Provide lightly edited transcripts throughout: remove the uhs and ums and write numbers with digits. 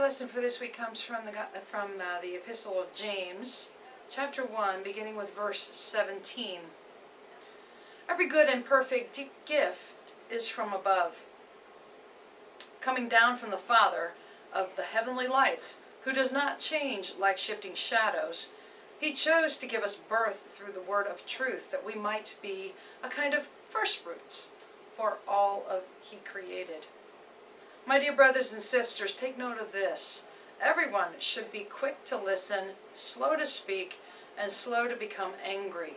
Lesson for this week comes from the Epistle of James, chapter 1, beginning with verse 17. Every good and perfect gift is from above, coming down from the Father of the heavenly lights, who does not change like shifting shadows. He chose to give us birth through the word of truth, that we might be a kind of firstfruits for all of He created. My dear brothers and sisters, take note of this. Everyone should be quick to listen, slow to speak, and slow to become angry.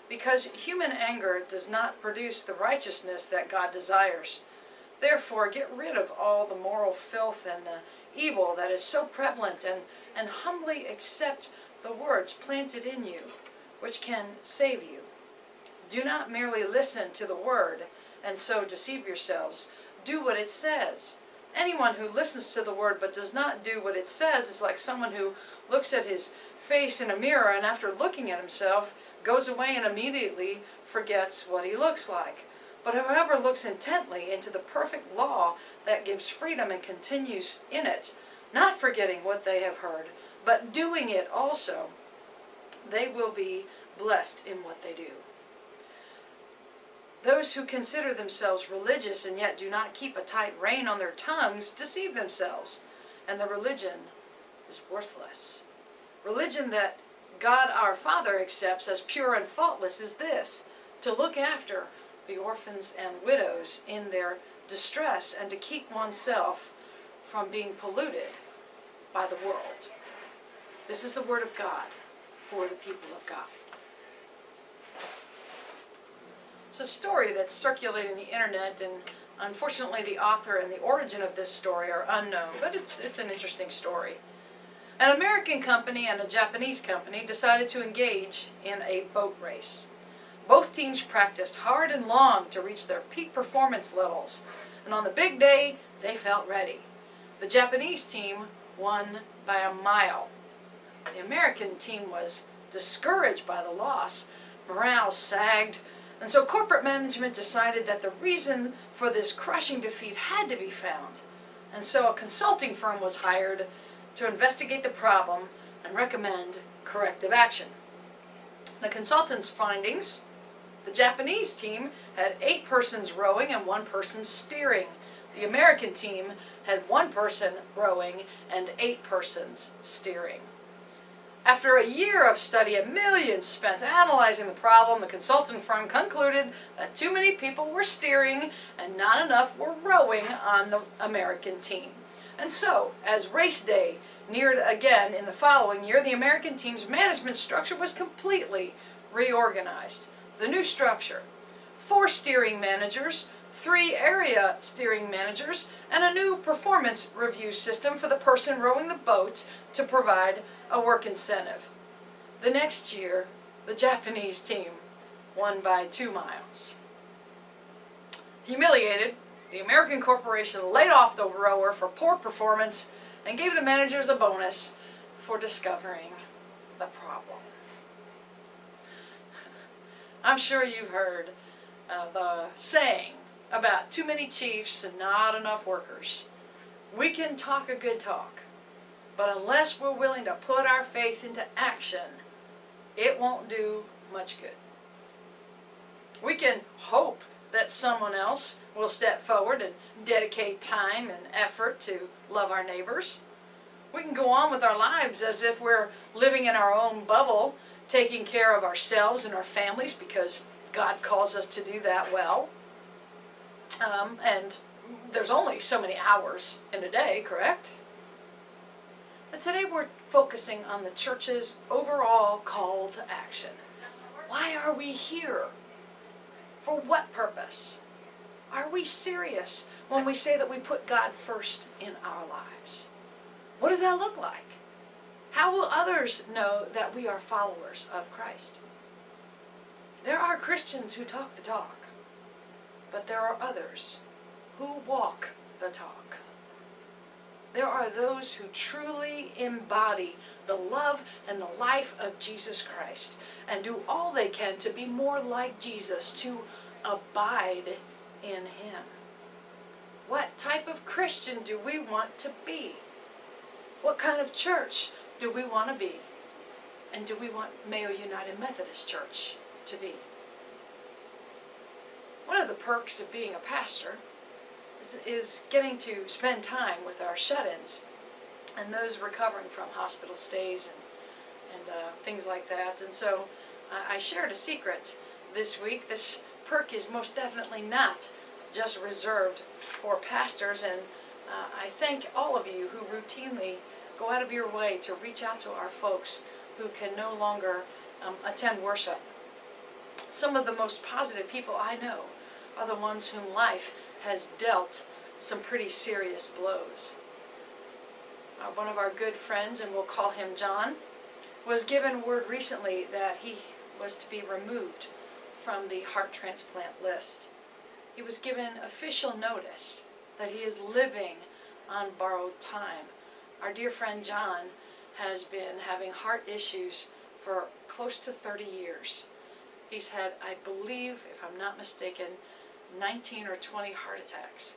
Because human anger does not produce the righteousness that God desires. Therefore, get rid of all the moral filth and the evil that is so prevalent, and humbly accept the words planted in you, which can save you. Do not merely listen to the word and so deceive yourselves. Do what it says. Anyone who listens to the word but does not do what it says is like someone who looks at his face in a mirror and after looking at himself goes away and immediately forgets what he looks like. But whoever looks intently into the perfect law that gives freedom and continues in it, not forgetting what they have heard, but doing it also, they will be blessed in what they do. Those who consider themselves religious and yet do not keep a tight rein on their tongues deceive themselves, and the religion is worthless. Religion that God our Father accepts as pure and faultless is this: to look after the orphans and widows in their distress and to keep oneself from being polluted by the world. This is the word of God for the people of God. It's a story that's circulating the internet, and unfortunately the author and the origin of this story are unknown, but it's an interesting story. An American company and a Japanese company decided to engage in a boat race. Both teams practiced hard and long to reach their peak performance levels, and on the big day, they felt ready. The Japanese team won by a mile. The American team was discouraged by the loss. Morale sagged. And so corporate management decided that the reason for this crushing defeat had to be found. And so a consulting firm was hired to investigate the problem and recommend corrective action. The consultant's findings: the Japanese team had 8 persons rowing and 1 person steering. The American team had 1 person rowing and 8 persons steering. After a year of study and millions spent analyzing the problem, the consultant firm concluded that too many people were steering and not enough were rowing on the American team. And so, as race day neared again in the following year, the American team's management structure was completely reorganized. The new structure: 4 steering managers, 3 area steering managers, and a new performance review system for the person rowing the boat to provide a work incentive. The next year, the Japanese team won by 2 miles. Humiliated, the American corporation laid off the rower for poor performance and gave the managers a bonus for discovering the problem. I'm sure you've heard the saying about too many chiefs and not enough workers. We can talk a good talk, but unless we're willing to put our faith into action, it won't do much good. We can hope that someone else will step forward and dedicate time and effort to love our neighbors. We can go on with our lives as if we're living in our own bubble, taking care of ourselves and our families because God calls us to do that well. And there's only so many hours in a day, correct? But today we're focusing on the church's overall call to action. Why are we here? For what purpose? Are we serious when we say that we put God first in our lives? What does that look like? How will others know that we are followers of Christ? There are Christians who talk the talk, but there are others who walk the talk. There are those who truly embody the love and the life of Jesus Christ and do all they can to be more like Jesus, to abide in Him. What type of Christian do we want to be? What kind of church do we want to be? And do we want Mayo United Methodist Church to be? One of the perks of being a pastor is getting to spend time with our shut-ins and those recovering from hospital stays and things like that. And so I shared a secret this week. This perk is most definitely not just reserved for pastors, and I thank all of you who routinely go out of your way to reach out to our folks who can no longer attend worship. Some of the most positive people I know are the ones whom life has dealt some pretty serious blows. One of our good friends, and we'll call him John, was given word recently that he was to be removed from the heart transplant list. He was given official notice that he is living on borrowed time. Our dear friend John has been having heart issues for close to 30 years. He's had, I believe, if I'm not mistaken, 19 or 20 heart attacks.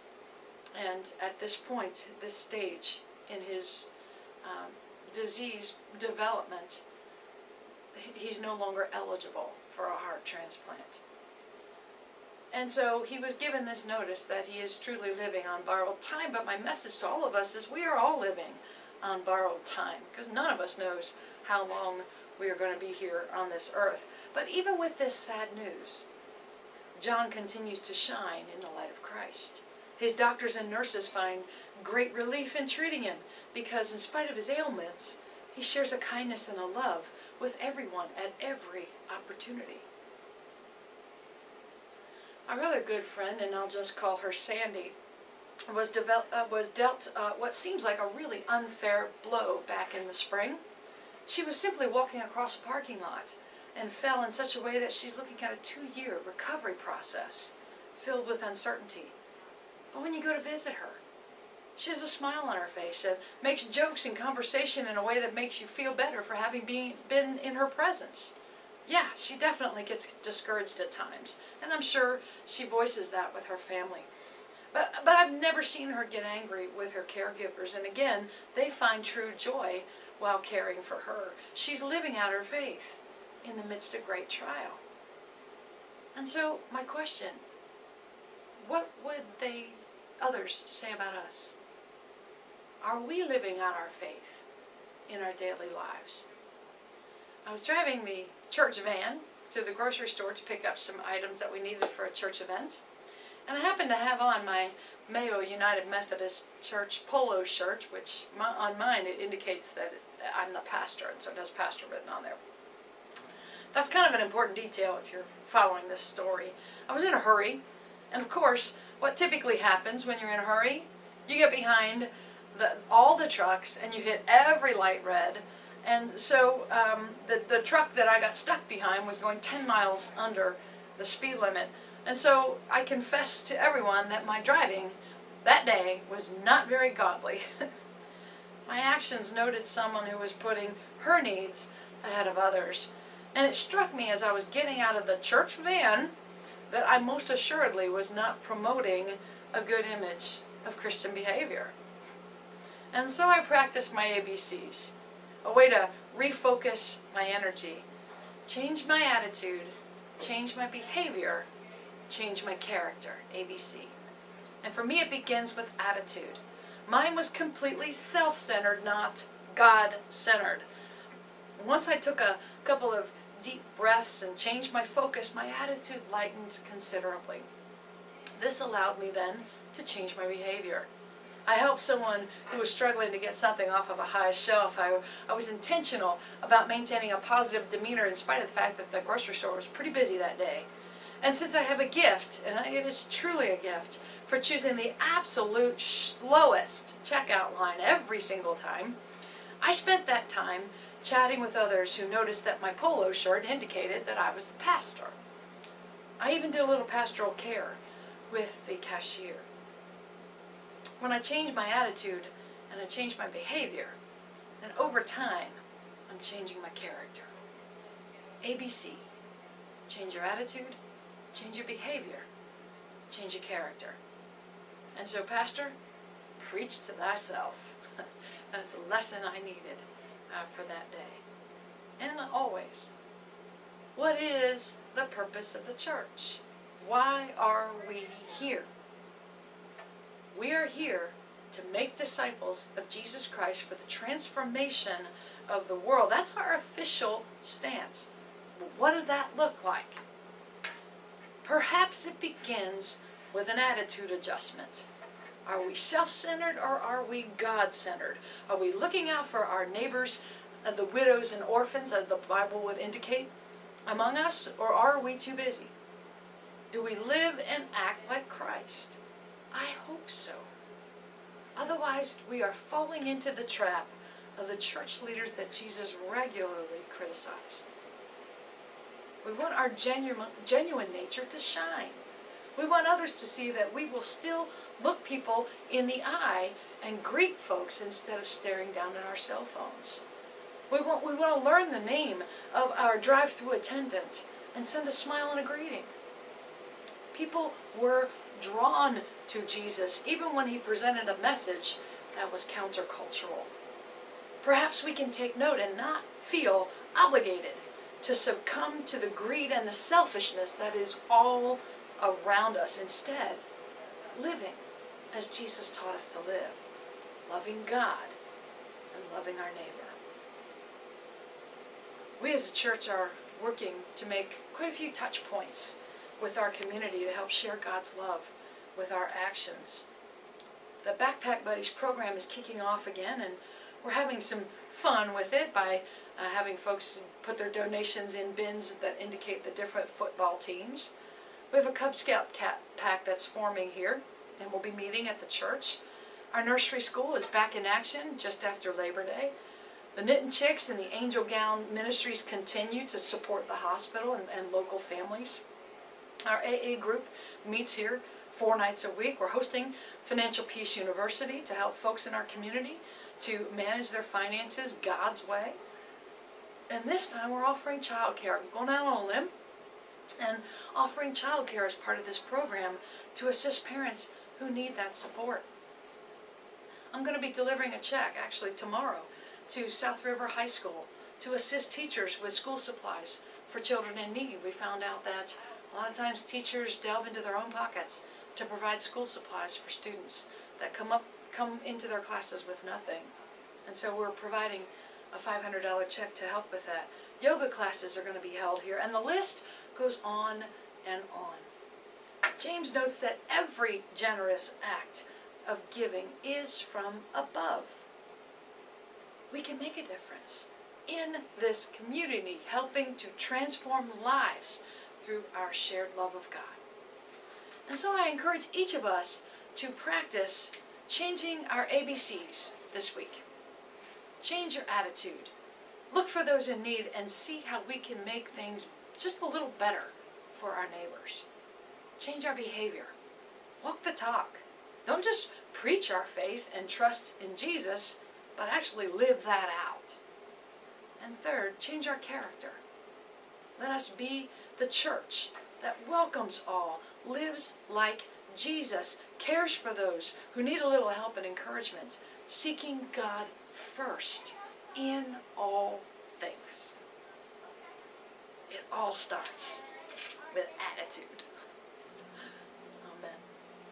And at this point, this stage in his disease development, he's no longer eligible for a heart transplant. And so he was given this notice that he is truly living on borrowed time. But my message to all of us is we are all living on borrowed time, because none of us knows how long we are going to be here on this earth. But even with this sad news, John continues to shine in the light of Christ. His doctors and nurses find great relief in treating him because in spite of his ailments, he shares a kindness and a love with everyone at every opportunity. Our other good friend, and I'll just call her Sandy, was dealt what seems like a really unfair blow back in the spring. She was simply walking across a parking lot and fell in such a way that she's looking at a 2-year recovery process filled with uncertainty. But when you go to visit her, she has a smile on her face and makes jokes and conversation in a way that makes you feel better for having been in her presence. Yeah, she definitely gets discouraged at times, and I'm sure she voices that with her family. But I've never seen her get angry with her caregivers, and again, they find true joy while caring for her. She's living out her faith in the midst of great trial. And so, my question, what would others say about us? Are we living out our faith in our daily lives? I was driving the church van to the grocery store to pick up some items that we needed for a church event. And I happened to have on my Mayo United Methodist Church polo shirt, which on mine it indicates that I'm the pastor, and so it has pastor written on there. That's kind of an important detail if you're following this story. I was in a hurry, and of course, what typically happens when you're in a hurry, you get behind all the trucks and you hit every light red. And so the truck that I got stuck behind was going 10 miles under the speed limit. And so I confess to everyone that my driving that day was not very godly. My actions noted someone who was putting her needs ahead of others. And it struck me as I was getting out of the church van that I most assuredly was not promoting a good image of Christian behavior. And so I practiced my ABCs, a way to refocus my energy, change my attitude, change my behavior, change my character, ABC. And for me, it begins with attitude. Mine was completely self-centered, not God-centered. Once I took a couple of deep breaths and changed my focus, my attitude lightened considerably. This allowed me then to change my behavior. I helped someone who was struggling to get something off of a high shelf. I was intentional about maintaining a positive demeanor in spite of the fact that the grocery store was pretty busy that day. And since I have a gift, and it is truly a gift, for choosing the absolute slowest checkout line every single time, I spent that time chatting with others who noticed that my polo shirt indicated that I was the pastor. I even did a little pastoral care with the cashier. When I changed my attitude and I changed my behavior, then over time, I'm changing my character. ABC. Change your attitude, change your behavior, change your character. And so, Pastor, preach to thyself. That's the lesson I needed for that day. And always. What is the purpose of the church? Why are we here? We are here to make disciples of Jesus Christ for the transformation of the world. That's our official stance. What does that look like? Perhaps it begins with an attitude adjustment. Are we self-centered or are we God-centered? Are we looking out for our neighbors, the widows and orphans, as the Bible would indicate, among us, or are we too busy? Do we live and act like Christ? I hope so. Otherwise, we are falling into the trap of the church leaders that Jesus regularly criticized. We want our genuine nature to shine. We want others to see that we will still look people in the eye and greet folks instead of staring down at our cell phones. We want to learn the name of our drive-through attendant and send a smile and a greeting. People were drawn to Jesus even when he presented a message that was countercultural. Perhaps we can take note and not feel obligated to succumb to the greed and the selfishness that is all around us. Instead, living as Jesus taught us to live, loving God and loving our neighbor. We as a church are working to make quite a few touch points with our community to help share God's love with our actions. The Backpack Buddies program is kicking off again, and we're having some fun with it by having folks put their donations in bins that indicate the different football teams. We have a Cub Scout pack that's forming here, and we'll be meeting at the church. Our nursery school is back in action just after Labor Day. The Knitting Chicks and the Angel Gown Ministries continue to support the hospital and local families. Our AA group meets here 4 nights a week. We're hosting Financial Peace University to help folks in our community to manage their finances God's way. And this time we're offering childcare. I'm going out on a limb and offering childcare as part of this program to assist parents who need that support. I'm going to be delivering a check actually tomorrow to South River High School to assist teachers with school supplies for children in need. We found out that a lot of times teachers delve into their own pockets to provide school supplies for students that come into their classes with nothing. And so we're providing a $500 check to help with that. Yoga classes are going to be held here, and the list goes on and on. James notes that every generous act of giving is from above. We can make a difference in this community, helping to transform lives through our shared love of God. And so I encourage each of us to practice changing our ABCs this week. Change your attitude. Look for those in need and see how we can make things just a little better for our neighbors. Change our behavior. Walk the talk. Don't just preach our faith and trust in Jesus, but actually live that out. And third, change our character. Let us be the church that welcomes all, lives like Jesus, cares for those who need a little help and encouragement, seeking God first in all things. It all starts with attitude.